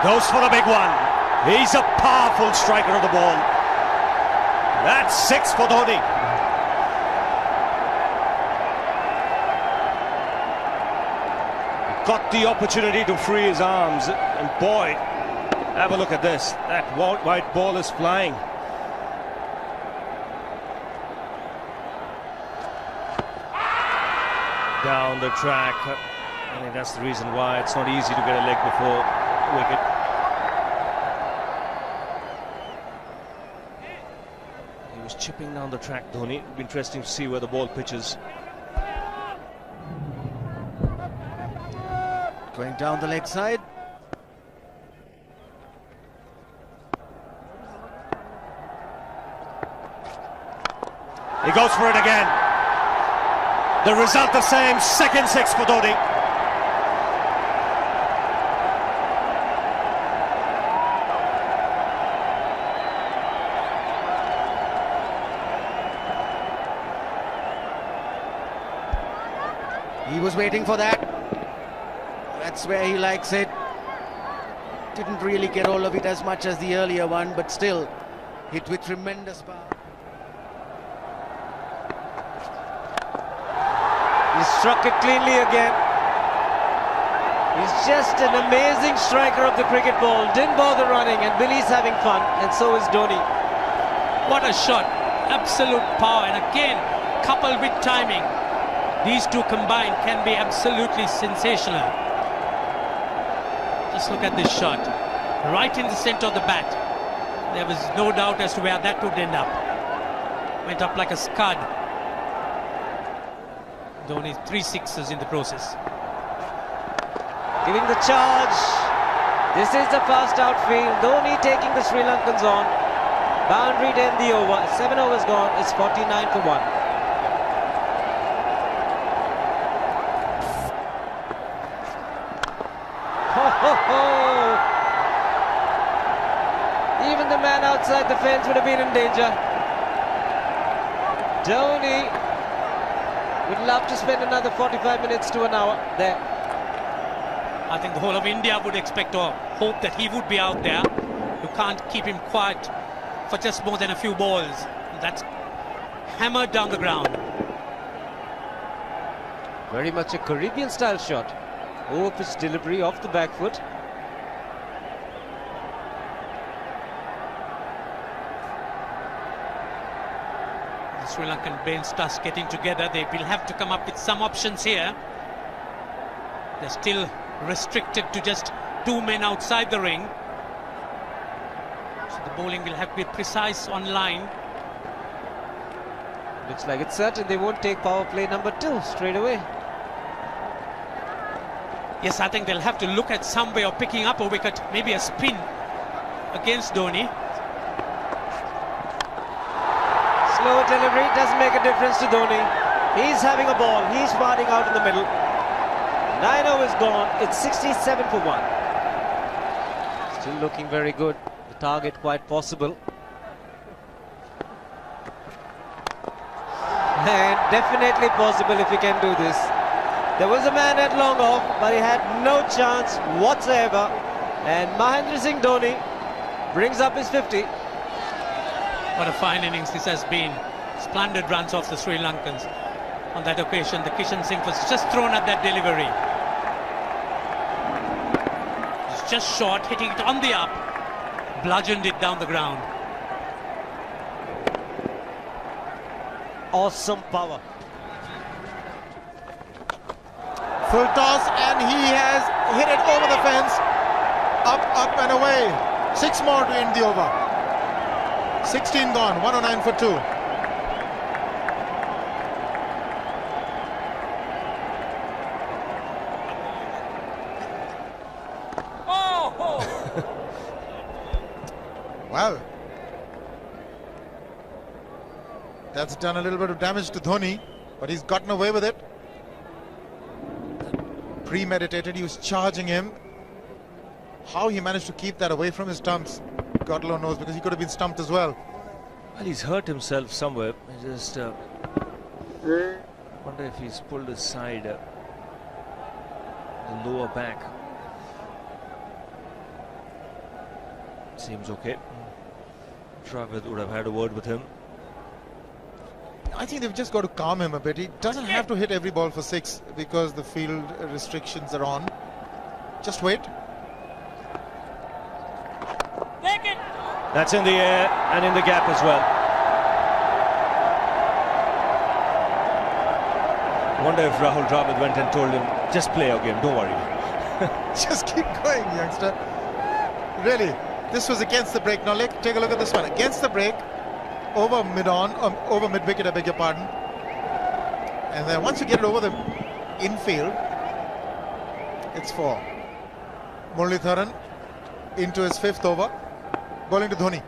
goes for the big one. He's a powerful striker of the ball. That's 6 for Dhoni. Got the opportunity to free his arms, and boy, have a look at this. That white ball is flying. Down the track. I think that's the reason why it's not easy to get a leg before wicket. He was chipping down the track, Dhoni. It'll be interesting to see where the ball pitches. Going down the leg side. He goes for it again. The result the same, second 6 for Dhoni. He was waiting for that. That's where he likes it. Didn't really get all of it as much as the earlier one, but still hit with tremendous power. He struck it cleanly again. He's just an amazing striker of the cricket ball. Didn't bother running, and Billy's having fun, and so is Dhoni. What a shot. Absolute power, and again, coupled with timing. These two combined can be absolutely sensational. Just look at this shot. Right in the center of the bat. There was no doubt as to where that would end up. Went up like a scud. Dhoni 3 sixes in the process. Giving the charge. This is the fast outfield. Dhoni taking the Sri Lankans on. Boundary to end the over. 7 overs gone. It's 49 for 1. Even the man outside the fence would have been in danger. Dhoni would love to spend another 45 minutes to an hour there. I think the whole of India would expect or hope that he would be out there. You can't keep him quiet for just more than a few balls. That's hammered down the ground. Very much a Caribbean style shot. Over-pitch delivery off the back foot. The Sri Lankan bench starts getting together. They will have to come up with some options here. They're still restricted to just 2 men outside the ring. So the bowling will have to be precise on line. Looks like it's certain they won't take power play number 2 straight away. Yes, I think they'll have to look at some way of picking up a wicket, maybe a spin against Dhoni. Slower delivery doesn't make a difference to Dhoni. He's having a ball. He's farting out in the middle. 9 overs gone. It's 67 for 1. Still looking very good. The target quite possible. And definitely possible if he can do this. There was a man at long off, but he had no chance whatsoever. And Mahendra Singh Dhoni brings up his 50. What a fine innings this has been. Splendid runs off the Sri Lankans. On that occasion, the Kishan Singh was just thrown at that delivery. It's just short, hitting it on the up. Bludgeoned it down the ground. Awesome power. Full toss, and he has hit it over the fence. Up and away. 6 more to end the over. 16 gone, 109 for 2. Well, that's done a little bit of damage to Dhoni, but he's gotten away with it. Premeditated, he was charging him. How he managed to keep that away from his stumps, God alone knows, because he could have been stumped as well. Well, he's hurt himself somewhere. I just wonder if he's pulled aside the lower back. Seems okay. Dravid would have had a word with him. I think they've just got to calm him a bit. He doesn't have to hit every ball for 6 because the field restrictions are on. Just wait. That's in the air and in the gap as well. I wonder if Rahul Dravid went and told him, just play your game, don't worry. Just keep going, youngster. Really, this was against the break. Now take a look at this one. Against the break, over mid-wicket, I beg your pardon. And then once you get it over the infield, it's 4. Muralitharan into his 5th over, bowling to Dhoni.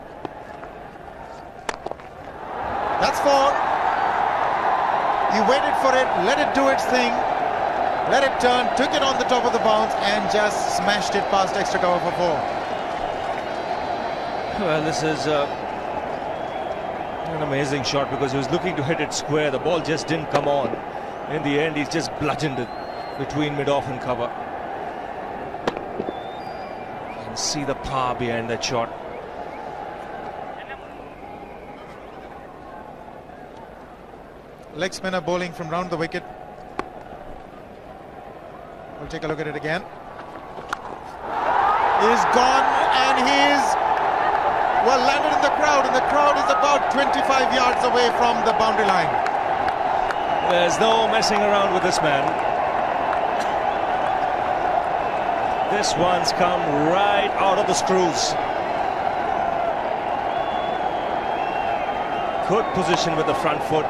That's 4. He waited for it, let it do its thing, let it turn, took it on the top of the bounce and just smashed it past extra cover for 4. Well, this is an amazing shot because he was looking to hit it square. The ball just didn't come on. In the end, he's just bludgeoned it between mid-off and cover. You can see the power behind that shot. Leg spinner bowling from round the wicket. We'll take a look at it again. He's gone and he's landed in the crowd, and the crowd is about 25 yards away from the boundary line. There's no messing around with this man. This one's come right out of the screws. Good position with the front foot.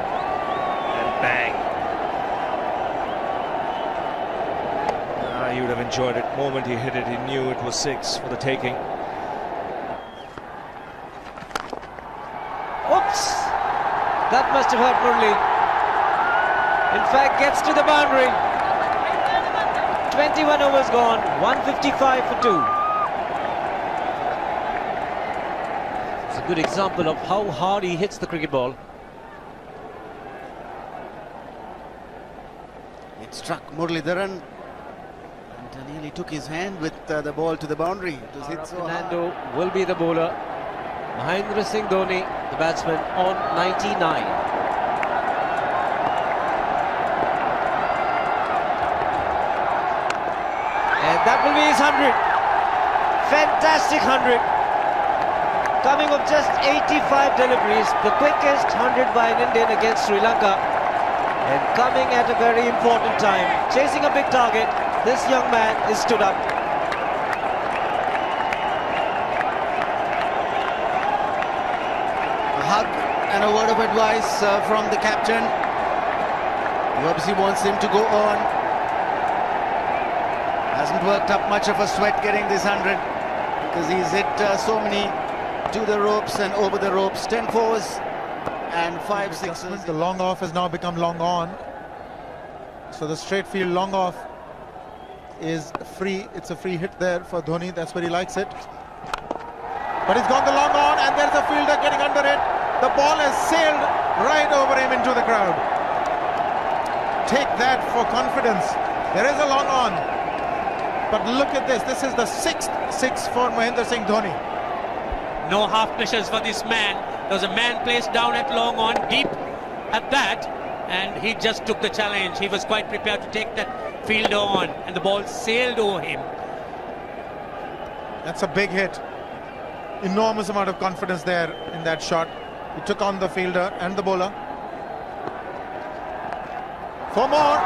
Bang. He would have enjoyed it. The moment he hit it, he knew it was 6 for the taking. Oops! That must have hurt Murli. In fact, gets to the boundary. 21 overs gone, 155 for 2. It's a good example of how hard he hits the cricket ball. Struck Muralitharan and nearly took his hand with the ball to the boundary. It was hit so Fernando will be the bowler. Mahendra Singh Dhoni, the batsman, on 99. And that will be his 100. Fantastic 100. Coming of just 85 deliveries, the quickest 100 by an Indian against Sri Lanka. And coming at a very important time, chasing a big target, this young man is stood up. a hug and a word of advice from the captain. He obviously wants him to go on. Hasn't worked up much of a sweat getting this 100 because he's hit so many to the ropes and over the ropes. 10 fours and 5 sixes. The long off has now become long on. So the straight field long off is free. It's a free hit there for Dhoni. That's where he likes it. But he's gone the long on and there's a fielder getting under it. The ball has sailed right over him into the crowd. Take that for confidence. There is a long on. But look at this. This is the 6th six for Mahendra Singh Dhoni. No half measures for this man. There was a man placed down at long on, deep at that, and he just took the challenge. He was quite prepared to take that fielder on, and the ball sailed over him. That's a big hit. Enormous amount of confidence there in that shot. He took on the fielder and the bowler. 4 more.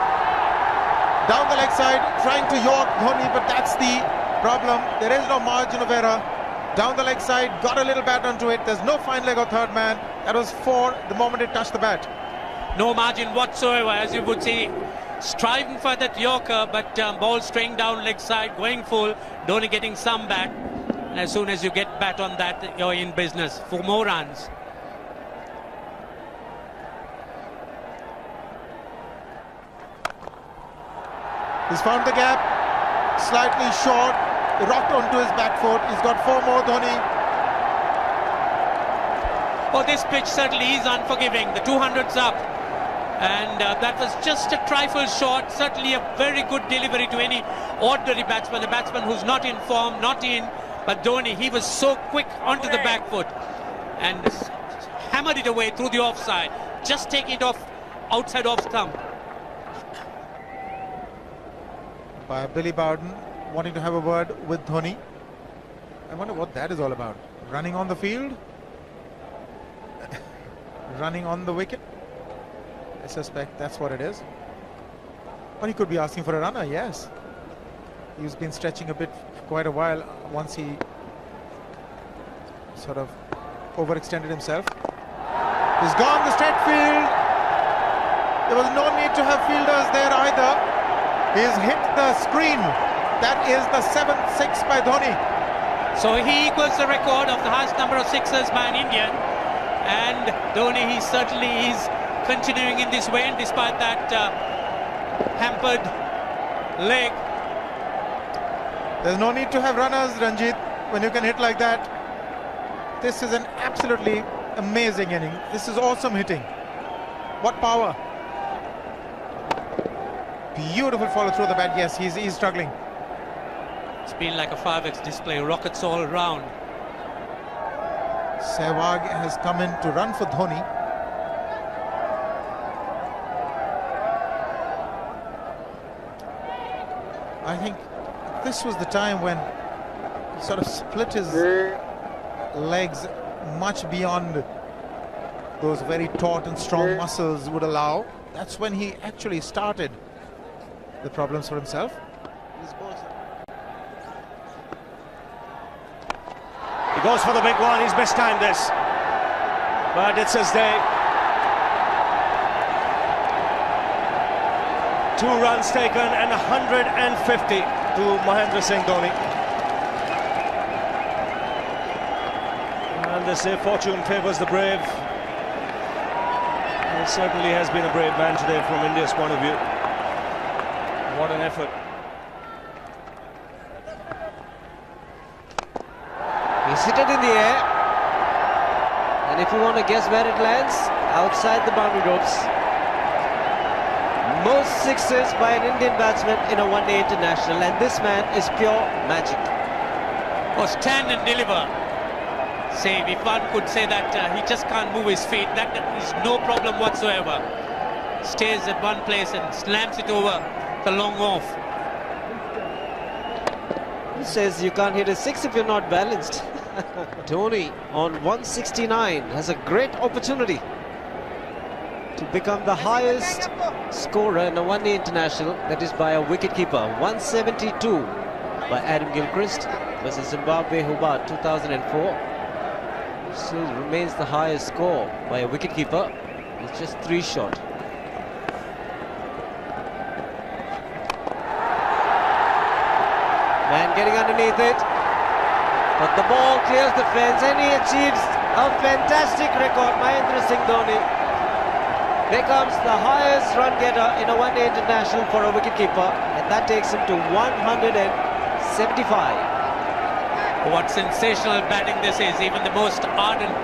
Down the leg side, trying to york Dhoni, but that's the problem. There is no margin of error. Down the leg side, got a little bat onto it. There's no fine leg or third man. That was 4 the moment it touched the bat. No margin whatsoever, as you would see. Striving for that yorker, but ball straying down leg side, going full. Dhoni getting some bat. And as soon as you get bat on that, you're in business for more runs. He's found the gap, slightly short, rocked onto his back foot. He's got 4 more, Dhoni. Oh, this pitch certainly is unforgiving. The 200's up. And that was just a trifle short. Certainly a very good delivery to any ordinary batsman. A batsman who's not in form, not in But Dhoni, he was so quick onto the back foot and hammered it away through the offside. Just taking it off outside off stump. By Billy Bowden wanting to have a word with Dhoni. I wonder what that is all about. Running on the field? Running on the wicket? I suspect that's what it is. Or he could be asking for a runner, yes. He's been stretching a bit for quite a while once he sort of overextended himself. He's gone the straight field. There was no need to have fielders there either. He's hit the screen. That is the 7th 6 by Dhoni. So he equals the record of the highest number of sixes by an Indian. And Dhoni, he certainly is continuing in this way, and despite that hampered leg. There's no need to have runners, Ranjit, when you can hit like that. This is an absolutely amazing inning. This is awesome hitting. What power. Beautiful follow through the bat. Yes, he's struggling. It's been like a 5x display, rockets all round. Sehwag has come in to run for Dhoni. I think this was the time when he sort of split his legs much beyond those very taut and strong muscles would allow. That's when he actually started the problems for himself. He goes for the big one. He's mistimed this, but it's his day. 2 runs taken and 150 to Mahendra Singh Dhoni. And they say fortune favours the brave. He certainly has been a brave man today from India's point of view. What an effort. He's hit it in the air. And if you want to guess where it lands, outside the boundary ropes. Most sixes by an Indian batsman in a one-day international, and this man is pure magic. Oh, stand and deliver. Say, if one could say that he just can't move his feet, that is no problem whatsoever. Stays at one place and slams it over the long off. He says you can't hit a 6 if you're not balanced. Dhoni on 169 has a great opportunity to become the highest scorer in a one-day international, that is by a wicketkeeper. 172 by Adam Gilchrist versus Zimbabwe Hobart 2004. Still remains the highest score by a wicketkeeper. It's just 3 short. Man getting underneath it, but the ball clears the fence and he achieves a fantastic record. Mahendra Singh Dhoni becomes the highest run getter in a one-day international for a wicketkeeper, and that takes him to 175. What sensational batting this is. Even the most ardent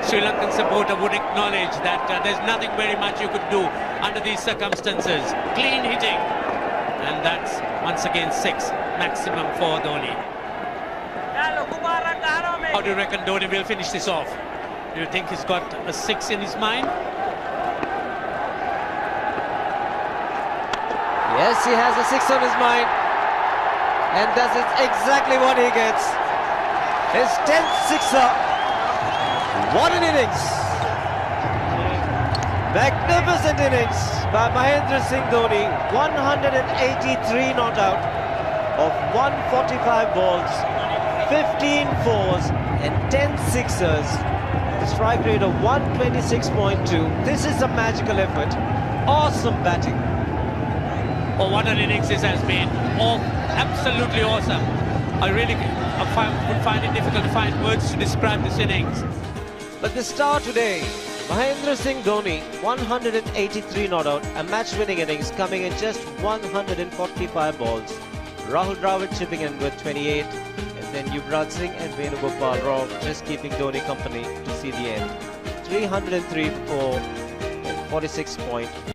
Sri Lankan supporter would acknowledge that there's nothing very much you could do under these circumstances. Clean hitting, and that's once again 6 maximum for Dhoni. How do you reckon Dhoni will finish this off? Do you think he's got a 6 in his mind? Yes, he has a 6 on his mind, and that is exactly what he gets. His 10th sixer. What an innings! Magnificent innings by Mahendra Singh Dhoni. 183 not out of 145 balls, 15 fours and 10 sixers. The strike rate of 126.2. This is a magical effort. Awesome batting. Oh, what an innings this has been. Oh, absolutely awesome. I really would find it difficult to find words to describe this innings. But the star today, Mahendra Singh Dhoni, 183 not out, a match-winning innings coming in just 145 balls. Rahul Dravid chipping in with 28, and then Yuvraj Singh and Venugopal Rao just keeping Dhoni company to see the end. 303 for 46.8.